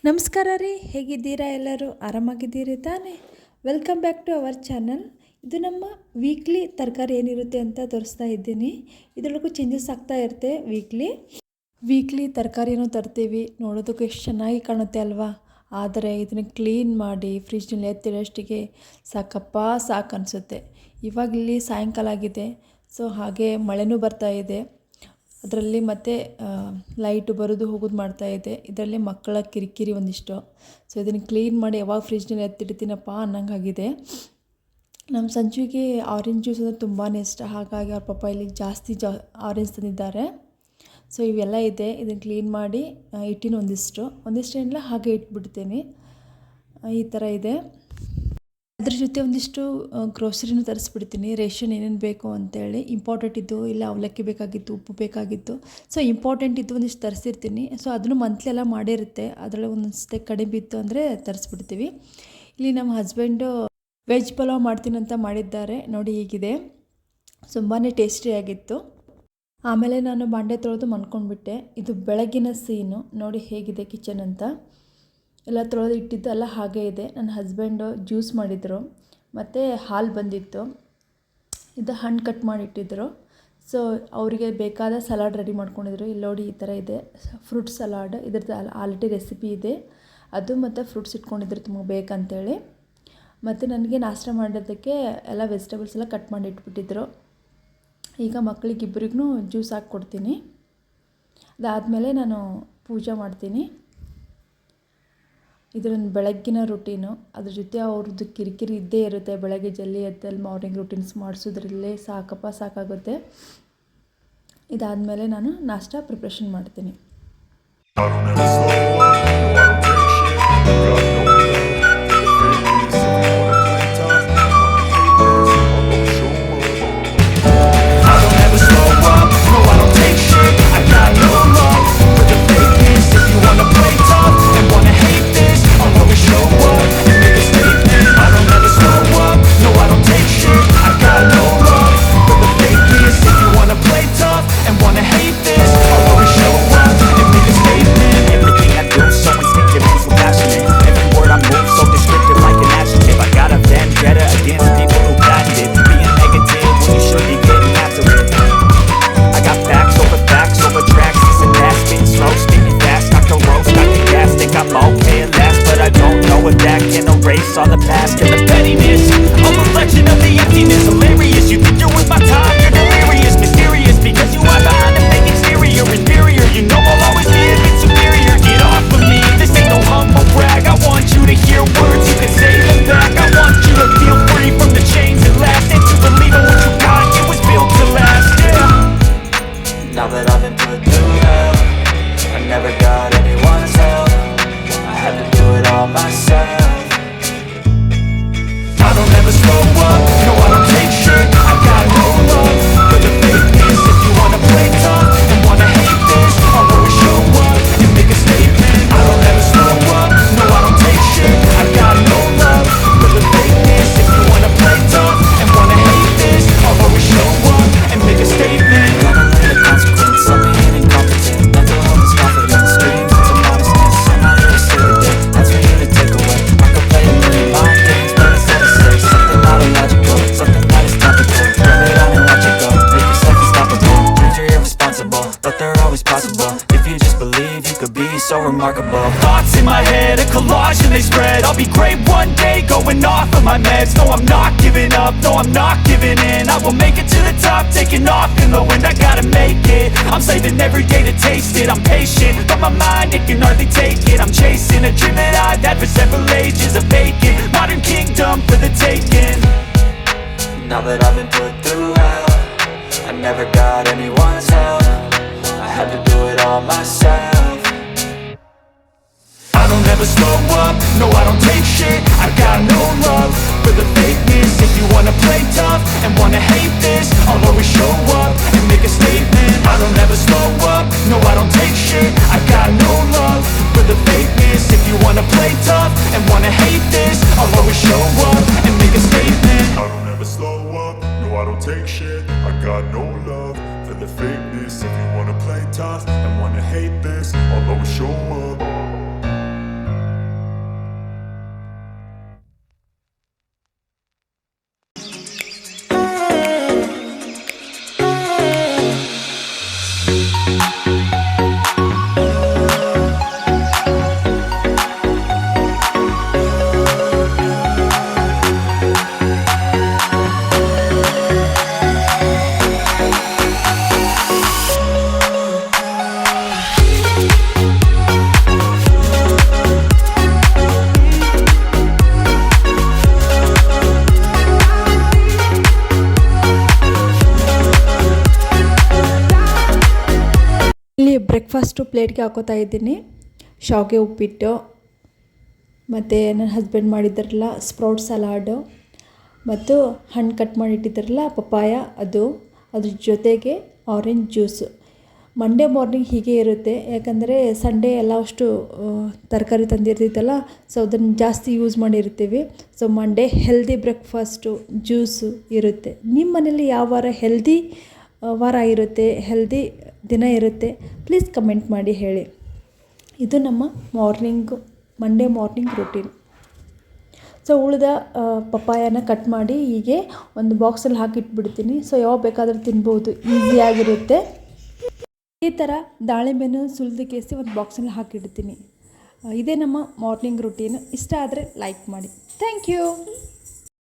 ನಮಸ್ಕಾರ ರೀ, ಹೇಗಿದ್ದೀರಾ? ಎಲ್ಲರೂ ಆರಾಮಾಗಿದ್ದೀರಿ ತಾನೇ? Welcome back to our channel. ಇದು ನಮ್ಮ ವೀಕ್ಲಿ ತರಕಾರಿ ಏನಿರುತ್ತೆ ಅಂತ ತೋರಿಸ್ತಾ ಇದ್ದೀನಿ. ಇದರೊಳಗೂ ಚೇಂಜಸ್ ಆಗ್ತಾ ಇರುತ್ತೆ. ವೀಕ್ಲಿ ತರಕಾರಿನೂ ತರ್ತೀವಿ, ನೋಡೋದಕ್ಕೆ ಎಷ್ಟು ಚೆನ್ನಾಗಿ ಕಾಣುತ್ತೆ ಅಲ್ವಾ? ಆದರೆ ಇದನ್ನು ಕ್ಲೀನ್ ಮಾಡಿ ಫ್ರಿಜ್ನಲ್ಲಿ ಎತ್ತಿಡೋಷ್ಟಿಗೆ ಸಾಕು ಅನಿಸುತ್ತೆ. ಇವಾಗ ಇಲ್ಲಿ ಸಾಯಂಕಾಲ ಆಗಿದೆ, ಸೊ ಹಾಗೆ ಮಳೆನೂ ಬರ್ತಾ ಇದೆ. ಅದರಲ್ಲಿ ಮತ್ತೆ ಲೈಟು ಬರೋದು ಹೋಗೋದು ಮಾಡ್ತಾಯಿದೆ. ಇದರಲ್ಲಿ ಮಕ್ಕಳ ಕಿರಿಕಿರಿ ಒಂದಿಷ್ಟು. ಸೊ ಇದನ್ನು ಕ್ಲೀನ್ ಮಾಡಿ ಯಾವಾಗ ಫ್ರಿಜ್ನಲ್ಲಿ ಎತ್ತಿಡ್ತೀನಪ್ಪ ಅನ್ನಂಗಾಗಿದೆ. ನಮ್ಮ ಸಂಜುಗೆ ಆರೆಂಜ್ ಜ್ಯೂಸ್ ಅಂದರೆ ತುಂಬಾ ಇಷ್ಟ. ಹಾಗಾಗಿ ಅವ್ರ ಪಾಪ ಇಲ್ಲಿ ಜಾಸ್ತಿ ಆರೆಂಜ್ ತಂದಿದ್ದಾರೆ. ಸೊ ಇವೆಲ್ಲ ಇದೆ, ಇದನ್ನು ಕ್ಲೀನ್ ಮಾಡಿ ಇಟ್ಟಿನ ಒಂದಿಷ್ಟು ಏನಿಲ್ಲ ಹಾಗೆ ಇಟ್ಬಿಡ್ತೀನಿ. ಈ ಥರ ಇದೆ. ಅದ್ರ ಜೊತೆ ಒಂದಿಷ್ಟು ಗ್ರೋಸರಿನೂ ತರಿಸ್ಬಿಡ್ತೀನಿ. ರೇಷನ್ ಏನೇನು ಬೇಕು ಅಂತೇಳಿ ಇಂಪಾರ್ಟೆಂಟ್ ಇದ್ದು, ಇಲ್ಲ ಅವಲಕ್ಕಿ ಬೇಕಾಗಿತ್ತು, ಉಪ್ಪು ಬೇಕಾಗಿತ್ತು. ಸೊ ಇಂಪಾರ್ಟೆಂಟ್ ಇದ್ದು ಒಂದಿಷ್ಟು ತರಿಸಿರ್ತೀನಿ. ಸೊ ಅದನ್ನು ಮಂತ್ಲಿ ಎಲ್ಲ ಮಾಡಿರುತ್ತೆ. ಅದರೊಳಗೆ ಒಂದೊಂದು ಕಡಿಮೆ ಬಿತ್ತು ಅಂದರೆ ತರಿಸ್ಬಿಡ್ತೀವಿ. ಇಲ್ಲಿ ನಮ್ಮ ಹಸ್ಬೆಂಡು ವೆಜ್ ಪಲಾವ್ ಮಾಡ್ತೀನಿ ಅಂತ ಮಾಡಿದ್ದಾರೆ. ನೋಡಿ ಹೀಗಿದೆ, ತುಂಬಾ ಟೇಸ್ಟಿಯಾಗಿತ್ತು. ಆಮೇಲೆ ನಾನು ಬಾಂಡೆ ತೊಳೆದು ಮನ್ಕೊಂಡ್ಬಿಟ್ಟೆ. ಇದು ಬೆಳಗಿನ ಸೀನು ನೋಡಿ ಹೇಗಿದೆ ಕಿಚನ್ ಅಂತ. ಎಲ್ಲ ತೊಳೆದು ಇಟ್ಟಿದ್ದು ಎಲ್ಲ ಹಾಗೇ ಇದೆ. ನನ್ನ ಹಸ್ಬೆಂಡು ಜ್ಯೂಸ್ ಮಾಡಿದರು, ಮತ್ತು ಹಾಲು ಬಂದಿತ್ತು. ಇದು ಹಣ್ಣು ಕಟ್ ಮಾಡಿ ಇಟ್ಟಿದ್ದರು. ಸೊ ಅವರಿಗೆ ಬೇಕಾದ ಸಲಾಡ್ ರೆಡಿ ಮಾಡ್ಕೊಂಡಿದ್ರು. ಇಲ್ಲಿ ನೋಡಿ ಈ ಥರ ಇದೆ ಫ್ರೂಟ್ ಸಲಾಡ್. ಇದ್ರದ್ದು ಆಲ್ರೆಡಿ ರೆಸಿಪಿ ಇದೆ, ಅದು ಮತ್ತು ಫ್ರೂಟ್ಸ್ ಇಟ್ಕೊಂಡಿದ್ರು ತುಂಬ ಬೇಕಂತೇಳಿ. ಮತ್ತು ನನಗೆ ನಾಷ್ಟ ಮಾಡೋದಕ್ಕೆ ಎಲ್ಲ ವೆಜಿಟೇಬಲ್ಸ್ ಎಲ್ಲ ಕಟ್ ಮಾಡಿ ಇಟ್ಬಿಟ್ಟಿದ್ರು. ಈಗ ಮಕ್ಕಳಿಗಿಬ್ಬರಿಗೂ ಜ್ಯೂಸ್ ಹಾಕ್ಕೊಡ್ತೀನಿ. ಅದಾದಮೇಲೆ ನಾನು ಪೂಜೆ ಮಾಡ್ತೀನಿ. ಇದು ನನ್ನ ಬೆಳಗ್ಗಿನ ರುಟೀನು. ಅದ್ರ ಜೊತೆ ಅವ್ರದ್ದು ಕಿರಿಕಿರಿ ಇದ್ದೇ ಇರುತ್ತೆ. ಬೆಳಗ್ಗೆ ಜಲ್ದಿ ಎದ್ದಲ್ಲಿ ಮಾರ್ನಿಂಗ್ ರುಟೀನ್ಸ್ ಮಾಡಿಸೋದ್ರಲ್ಲೇ ಸಾಕಾಗುತ್ತೆ. ಇದಾದಮೇಲೆ ನಾನು ನಾಷ್ಟ ಪ್ರಿಪ್ರೇಷನ್ ಮಾಡ್ತೀನಿ. All the past and the pettiness, a reflection of the emptiness. Hilarious, you think you're worth my time, you're delirious. Mysterious, because you hide behind a fake exterior. Inferior, you know I'll always be a bit superior. Get off of me, this ain't no humble brag. I want you to hear words, you can say them back. I want you to feel free from the chains that last, and to believe in what you got, it was built to last, yeah. Now that I've been put through hell, I never got anyone's help. I had to do it all myself. I don't ever slow up, no I don't take shit. I got no love for the fakeness. If you wanna play tough and wanna hate this, I'll always show up and make a statement. I don't ever slow up, no I don't take shit. I got no love for the fakeness. If you wanna play tough and wanna hate this, I'll always show up and make a statement. Gotta learn the consequence of being incompetent. Mental health is confidence, screams into modestness. I'm not here to sit with it, that's for you to take away. I could play a million mind games, but instead of say something not illogical, something that is topical. Rub it on and watch it go, make yourself unstoppable. Dreams are irresponsible, but they're always possible. If you just believe, you could be so remarkable. Thoughts in my head, a collage and they spread. I'll be great one day, going off of my meds. No, I'm not giving up, no, I'm not giving in. I will make it to the top, taking off in the wind. I gotta make it, I'm saving every day to taste it. I'm patient, but my mind, it can hardly take it. I'm chasing a dream that I've had for several ages. A vacant, modern kingdom for the taking. Now that I've been put through hell, I never got anyone's help. I had to do it all myself. I don't ever slow up, no I don't take shit. I got no love for the fakeness. If you wanna play tough and wanna hate this, I'll always show up and make a statement. I don't ever slow up, no I don't take shit. I got no love for the fakeness. If you wanna play tough and wanna hate this, I'll always show up and make a statement. I don't ever slow up, no I don't take shit. I got no love for the fakeness. If you wanna play tough and wanna hate this, I'll always show up. Breakfast ಪ್ಲೇಟ್ಗೆ ಹಾಕೋತಾ ಇದ್ದೀನಿ. ಶಾವಿಗೆ ಉಪ್ಪಿಟ್ಟು, ಮತ್ತು ನನ್ನ husband ಮಾಡಿದ್ದಾರಲ್ಲ sprout salad, ಮತ್ತು ಹಣ್ಣು cut ಮಾಡಿಟ್ಟಿದ್ದಾರಲ್ಲ papaya, ಅದ್ರ ಜೊತೆಗೆ ಆರೆಂಜ್ ಜ್ಯೂಸು. ಮಂಡೇ ಮಾರ್ನಿಂಗ್ ಹೀಗೆ ಇರುತ್ತೆ, ಯಾಕಂದರೆ ಸಂಡೇ ಎಲ್ಲ ಅಷ್ಟು ತರಕಾರಿ ತಂದಿರ್ತಿತ್ತಲ್ಲ, ಸೊ ಅದನ್ನು ಜಾಸ್ತಿ ಯೂಸ್ ಮಾಡಿರ್ತೀವಿ. So Monday healthy breakfast, juice ಇರುತ್ತೆ. ನಿಮ್ಮ ಮನೇಲಿ ಯಾವ ವಾರ ಹೆಲ್ದಿ ವಾರ ಇರುತ್ತೆ, ಹೆಲ್ದಿ ದಿನ ಇರುತ್ತೆ, ಪ್ಲೀಸ್ ಕಮೆಂಟ್ ಮಾಡಿ ಹೇಳಿ. ಇದು ನಮ್ಮ ಮಂಡೇ ಮಾರ್ನಿಂಗ್ ರೂಟೀನ್. ಸೊ ಉಳಿದ ಪಪ್ಪಾಯನ ಕಟ್ ಮಾಡಿ ಹೀಗೆ ಒಂದು ಬಾಕ್ಸಲ್ಲಿ ಹಾಕಿಟ್ಬಿಡ್ತೀನಿ. ಸೊ ಯಾವಾಗ ಬೇಕಾದರೂ ತಿನ್ಬೋದು, ಈಸಿಯಾಗಿರುತ್ತೆ. ಈ ಥರ ದಾಳಿಂಬೆನೂ ಸುಲಿದು ಕೇಸಿ ಒಂದು ಬಾಕ್ಸಲ್ಲಿ ಹಾಕಿಡ್ತೀನಿ. ಇದೇ ನಮ್ಮ ಮಾರ್ನಿಂಗ್ ರೂಟೀನ್. ಇಷ್ಟ ಆದರೆ ಲೈಕ್ ಮಾಡಿ. Thank you.